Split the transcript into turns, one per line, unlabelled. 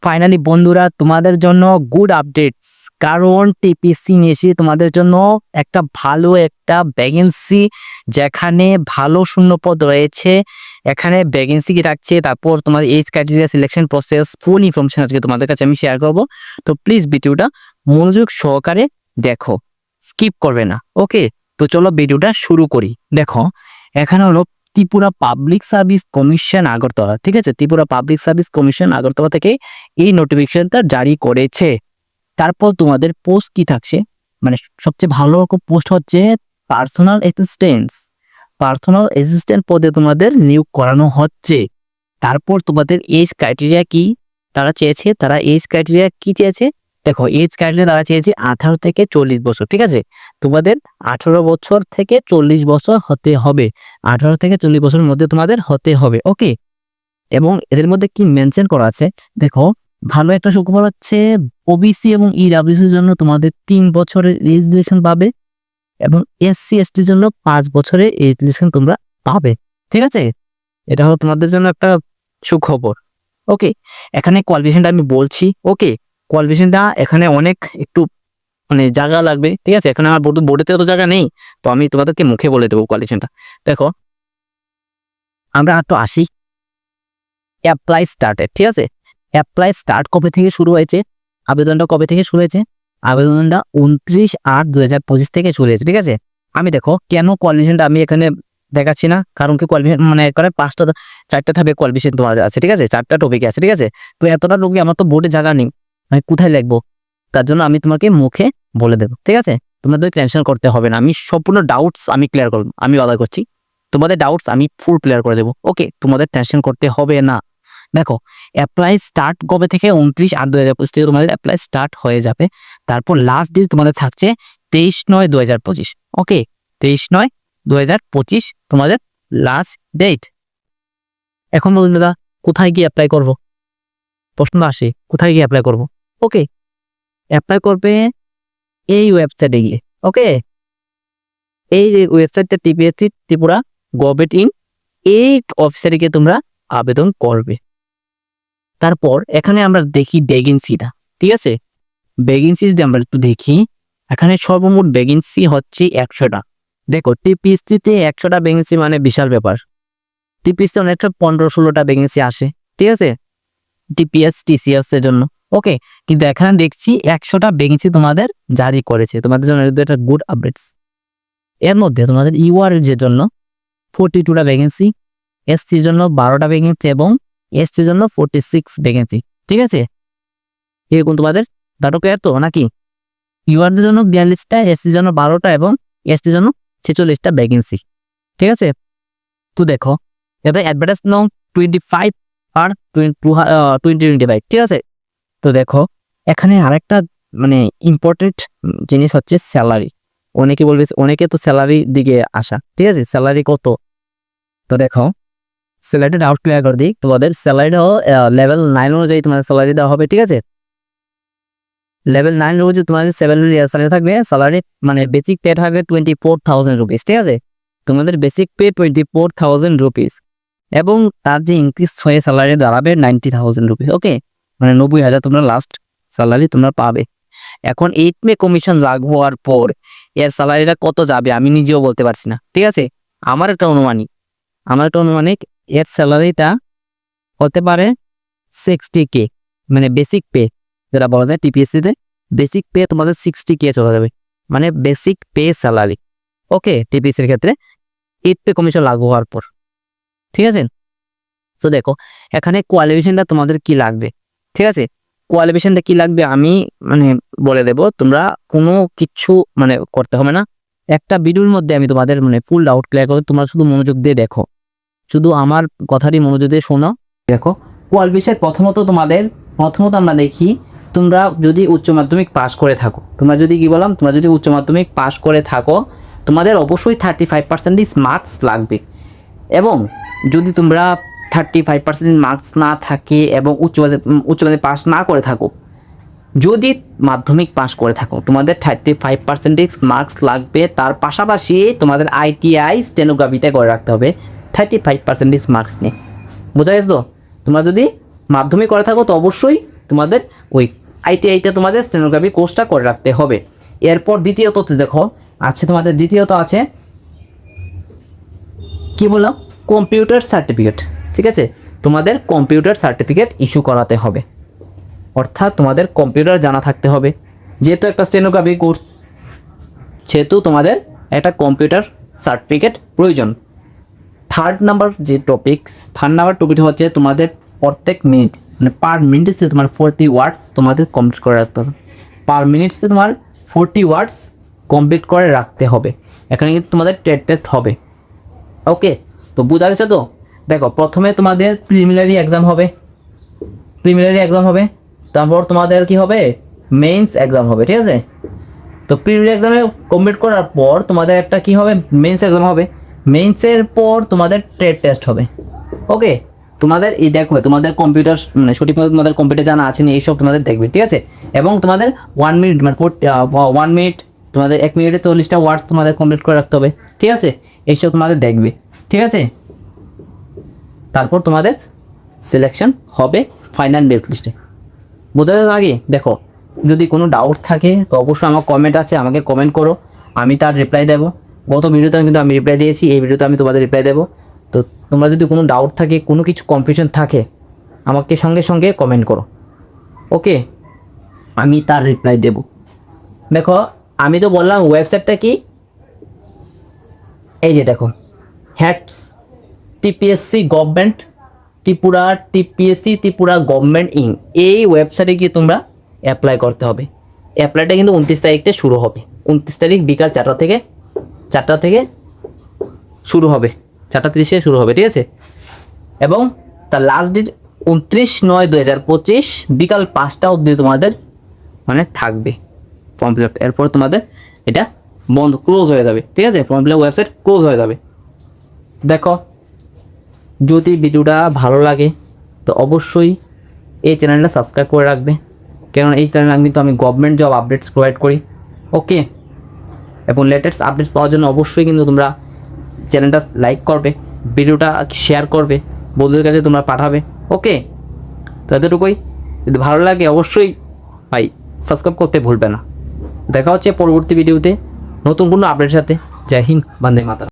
Finally বন্ধুরা তোমাদের জন্য গুড আপডেটস, কারণ টিপিসি মেসি তোমাদের জন্য একটা ভ্যাকেন্সি, যেখানে ভালো শূন্যপদ রয়েছে। এখানে ভ্যাকেন্সি কি থাকছে, তারপর তোমাদের age criteria, selection process, full information আজকে তোমাদের কাছে আমি শেয়ার করব। তো প্লিজ ভিডিওটা মনোযোগ সহকারে দেখো, স্কিপ করবে না। ওকে, তো চলো ভিডিওটা শুরু করি। দেখো, এখানে হলো Tripura public service commission Agartala, ঠিক আছে? Tripura public service commission Agartala থেকে এই নোটিফিকেশনটা জারি করেছে। তারপর তোমাদের পোস্ট কি থাকছে, মানে সবচেয়ে ভালো রকম পোস্ট হচ্ছে পার্সোনাল অ্যাসিস্ট্যান্ট পদে তোমাদের নিয়োগ করানো হচ্ছে। তারপর তোমাদের এজ ক্রাইটেরিয়া কি তারা এজ ক্রাইটেরিয়া কি চেয়েছে? দেখো, এজ ক্রাইটেরিয়া তারা চেয়েছে 18 থেকে 40 বছর, ঠিক আছে? তোমাদের 18 বছর থেকে 40 বছর হতে হবে, 18 থেকে 40 বছরের মধ্যে তোমাদের হতে হবে। ওকে, এবং এদের মধ্যে কি মেনশন করা আছে দেখো, ভালো একটা সুখবর হচ্ছে ওবিসি এবং ইডব্লিউসির জন্য তোমাদের 3 বছরের এজ রিলেকশন পাবে, এবং এসসি এসটির জন্য 5 বছরের এজ রিলেকশন তোমরা পাবে, ঠিক আছে? এটা হলো তোমাদের জন্য একটা সুখবর। ওকে, এখানে কোয়ালিফিকেশনটা আমি বলছি। ওকে, কোয়ালিফিকেশনটা এখানে অনেক একটু মানে জায়গা লাগবে, ঠিক আছে? এখানে আমার বোর্ডেতে অত জায়গা নেই, তো আমি তোমাদেরকে মুখে বলে দেবো কোয়ালিফিকেশনটা। দেখো, আমরা তো আসি অ্যাপ্লাই স্টার্টেড, ঠিক আছে? অ্যাপ্লাই স্টার্ট কবে থেকে শুরু হয়েছে, আবেদনটা কবে থেকে শুরু হয়েছে? আবেদনটা 29/8/2025 থেকে শুরু হয়েছে, ঠিক আছে? আমি দেখো কেন কোয়ালিফিকেশনটা আমি এখানে দেখাচ্ছি না, কারণ কি কোয়ালিফিকেশন মানে এখানে 4টা থাকবে কোয়ালিফিকেশন তোমাদের আছে, ঠিক আছে? 4টা টপিক আছে, ঠিক আছে? তো এতটা টপিক আমার তো বোর্ডে জায়গা নেই, আমি কোথায় লিখবো? তার জন্য আমি তোমাকে মুখে বলে দেবো, ঠিক আছে? তোমাদের টেনশন করতে হবে না, আমি সম্পূর্ণ ডাউটস আমি ক্লিয়ার করবো, আমি ওয়াদা করছি। তোমাদের ডাউটস আমি ফুল ক্লিয়ার করে দেবো। ওকে, তোমাদের টেনশন করতে হবে না। দেখো, অ্যাপ্লাই স্টার্ট কবে থেকে? 29/8/2025 থেকে তোমাদের অ্যাপ্লাই স্টার্ট হয়ে যাবে। তারপর লাস্ট ডেট তোমাদের থাকছে 23/9/2025। ওকে, 23/9/2025 তোমাদের লাস্ট ডেট। এখন বলুন দাদা, কোথায় গিয়ে অ্যাপ্লাই করব? প্রশ্ন আসে, কোথায় গিয়ে অ্যাপ্লাই করব? ওকে, অ্যাপ্লাই করবে এই ওয়েবসাইটে গিয়ে। ওকে, এই যে ওয়েবসাইটটা টিপিএসসি ত্রিপুরা গভর্নমেন্ট ইন, এই ওয়েবসাইটে গিয়ে তোমরা আবেদন করবে। তারপর এখানে আমরা দেখি ভ্যাকেন্সিটা, ঠিক আছে? ভ্যাকেন্সি যদি আমরা একটু দেখি, এখানে সর্বমোট ভ্যাকেন্সি হচ্ছে 100টা। দেখো, টিপিএসসিতে 100টা ভ্যাকেন্সি মানে বিশাল ব্যাপার। টিপিএসসি অনেকটা 15-16টা ভ্যাকেন্সি আসে, ঠিক আছে? টিসিএস এর জন্য। ওকে, কিন্তু এখানে দেখছি 100টা ভ্যাকেন্সি তোমাদের জারি করেছে, তোমাদের জন্য একটা গুড আপডেটস। এর মধ্যে তোমাদের ইউআর এর জন্য 42টা ভ্যাকেন্সি, এসসির জন্য 12টা ভ্যাকেন্সি এবং এসটির জন্য 46 ভ্যাকেন্সি, ঠিক আছে? এরকম তোমাদের ডাটা ক্লিয়ার তো নাকি? ইউআরদের জন্য 42টা, এসসির জন্য 12টা এবং এসটির জন্য 46টা ভ্যাকেন্সি, ঠিক আছে? তো দেখো, এবার অ্যাডভার্টাইজ নং 25/2025, ঠিক আছে? তো দেখো, এখানে আরেকটা মানে ইম্পর্টেন্ট জিনিস হচ্ছে স্যালারি। অনেকে তো স্যালারি দিকে আসা, ঠিক আছে? স্যালারি কত? তো দেখো, স্যালারিটা ডাউট ক্লিয়ার করে দিই। তোমাদের স্যালারিটাও লেভেল 9 অনুযায়ী তোমাদের স্যালারি দেওয়া হবে, ঠিক আছে? লেভেল 9 অনুযায়ী তোমাদের 7 স্যালারি থাকবে। স্যালারি মানে বেসিক পে থাকবে 24,000 রুপিস, ঠিক আছে? তোমাদের বেসিক পে 24,000 রুপিস, এবং তার যে ইনক্রিজ হয়ে স্যালারি দাঁড়াবে 90,000 রুপিস। ওকে, মানে 90,000 তোমরা লাস্ট স্যালারি তোমরা পাবে। এখন 8 মে কমিশন লাগু হওয়ার পর এর স্যালারিটা কত যাবে আমি নিজেও বলতে পারছি না, ঠিক আছে? আমার একটা অনুমানিক এর স্যালারিটা হতে পারে 60K, মানে বেসিক পে যেটা বলা যায় টিপিএসসিতে, বেসিক পে তোমাদের 60K চলে যাবে, মানে বেসিক পে স্যালারি। ওকে, টিপিএসসির ক্ষেত্রে 8 পে কমিশন লাগু হওয়ার পর, ঠিক আছে? তো দেখো, এখানে কোয়ালিফিকেশনটা তোমাদের কি লাগবে, ঠিক আছে? কোয়ালিফিকেশনটা কি লাগবে আমি মানে বলে দেব, তোমরা কোনো কিছু মানে করতে হবে না। একটা ভিডিওর মধ্যে আমি তোমাদের মানে ফুল ডাউট ক্লিয়ার করে, তোমরা শুধু মনোযোগ দিয়ে দেখো, শুধু আমার কথাটি মনোযোগ দিয়ে শোনো। দেখো, কোয়ালিফিকেশন প্রথমত আমরা দেখি, তোমরা যদি উচ্চ মাধ্যমিক পাস করে থাকো, তোমরা যদি উচ্চ মাধ্যমিক পাস করে থাকো, তোমাদের অবশ্যই 35% মার্কস লাগবে। এবং যদি তোমরা 35% মার্কস না থাকে এবং উচ্চ মাধ্যমিক পাস না করে থাকো, যদি মাধ্যমিক পাস করে থাকো, তোমাদের 35% মার্কস লাগবে। তার পাশাপাশি তোমাদের ITI স্টেনোগ্রাফিতে করে রাখতে হবে 35% মার্কস নিয়ে। বোঝা গেছে তো? তোমরা যদি মাধ্যমিক করে থাকো তো অবশ্যই তোমাদের ওই আইটিআইতে তোমাদের স্টেনোগ্রাফি কোর্সটা করে রাখতে হবে। এরপর দ্বিতীয়ত দেখো আছে তোমাদের, দ্বিতীয়ত আছে কি বললাম, কম্পিউটার সার্টিফিকেট। ঠিক আছে, তোমাদের কম্পিউটার সার্টিফিকেট ইস্যু করাতে হবে, অর্থাৎ তোমাদের কম্পিউটার জানা থাকতে হবে। যেহেতু একটা স্টেনোগ্রাফি কোর্স, সেহেতু তোমাদের একটা কম্পিউটার সার্টিফিকেট প্রয়োজন। থার্ড নাম্বার টপিকটা হচ্ছে তোমাদের প্রত্যেক মিনিট, মানে পার মিনিটে তোমার 40 ওয়ার্ডস তোমাদের কমপ্লিট করে রাখতে হবে। পার মিনিটসে তোমার 40 ওয়ার্ডস কমপ্লিট করে রাখতে হবে। এখানে কিন্তু তোমাদের টেস্ট হবে। ওকে, তো বুঝা গেছে তো? দেখো, প্রথমে তোমাদের প্রিলিমিনারি এক্সাম হবে, তারপর তোমাদের কি হবে, মেইনস এক্সাম হবে। ঠিক আছে, তো প্রিলিমিনারি এক্সামে কমপ্লিট করার পর তোমাদের একটা কি হবে, মেইনস এক্সাম হবে। মেইনসের পর তোমাদের ট্রেড টেস্ট হবে। ওকে, তোমাদের এই দেখো তোমাদের কম্পিউটার মানে সঠিকভাবে তোমাদের কম্পিউটার জানা আছে না এইসব তোমাদের দেখবে। ঠিক আছে, এবং তোমাদের 1 মিনিট মানে 1 মিনিট তোমাদের 1 মিনিটে 40টা ওয়ার্ড তোমাদের কমপ্লিট করে রাখতে হবে। ঠিক আছে, এইসব তোমাদের দেখবে। ঠিক আছে, তারপর তোমাদের সিলেকশন হবে ফাইনাল মেরিট লিস্টে। বোঝা যাবে আগে? দেখো, যদি কোনো ডাউট থাকে তো অবশ্যই আমার কমেন্ট আছে, আমাকে কমেন্ট করো, আমি তার রিপ্লাই দেবো। গত ভিডিওতে কিন্তু আমি রিপ্লাই দিয়েছি, এই ভিডিওতে আমি তোমাদের রিপ্লাই দেবো। তো তোমরা যদি কোনো ডাউট থাকে, কোনো কিছু কনফিউশন থাকে, আমাকে সঙ্গে সঙ্গে কমেন্ট করো। ওকে, আমি তার রিপ্লাই দেব। দেখো, আমি তো বললাম ওয়েবসাইটটা কি, এই যে দেখো, hats TPSC government Tripura government এই ওয়েবসাইটে গিয়ে তোমরা অ্যাপ্লাই করতে হবে। অ্যাপ্লাইটা কিন্তু 29 তারিখে শুরু হবে। 29 তারিখ বিকাল 4টা থেকে শুরু হবে, 4:30 শুরু হবে। ঠিক আছে, এবং তার লাস্ট ডেট 29/9/2025 বিকাল 5টা অবধি তোমাদের মানে থাকবে ফর্ম ফিল আপ। এরপর তোমাদের এটা ক্লোজ হয়ে যাবে। ঠিক আছে, form fill up website close হয়ে যাবে। দেখো, যদি ভিডিওটা ভালো লাগে তো অবশ্যই এই চ্যানেলটা সাবস্ক্রাইব করে রাখবে, কারণ এই চ্যানেলে কিন্তু আমি গভর্নমেন্ট জব আপডেটস প্রোভাইড করি। ওকে, এবং লেটেস্ট আপডেটস পাওয়ার জন্য অবশ্যই কিন্তু তোমরা চ্যানেলটা লাইক করবে, ভিডিওটা শেয়ার করবে, বন্ধুদের কাছে তোমরা পাঠাবে। ওকে, তো এতটুকুই। যদি ভালো লাগে অবশ্যই ভাই সাবস্ক্রাইব করতে ভুলবে না। দেখা হচ্ছে পরবর্তী ভিডিওতে নতুন কোনো আপডেটের সাথে। জয় হিন্দ, বন্দে মাতরম।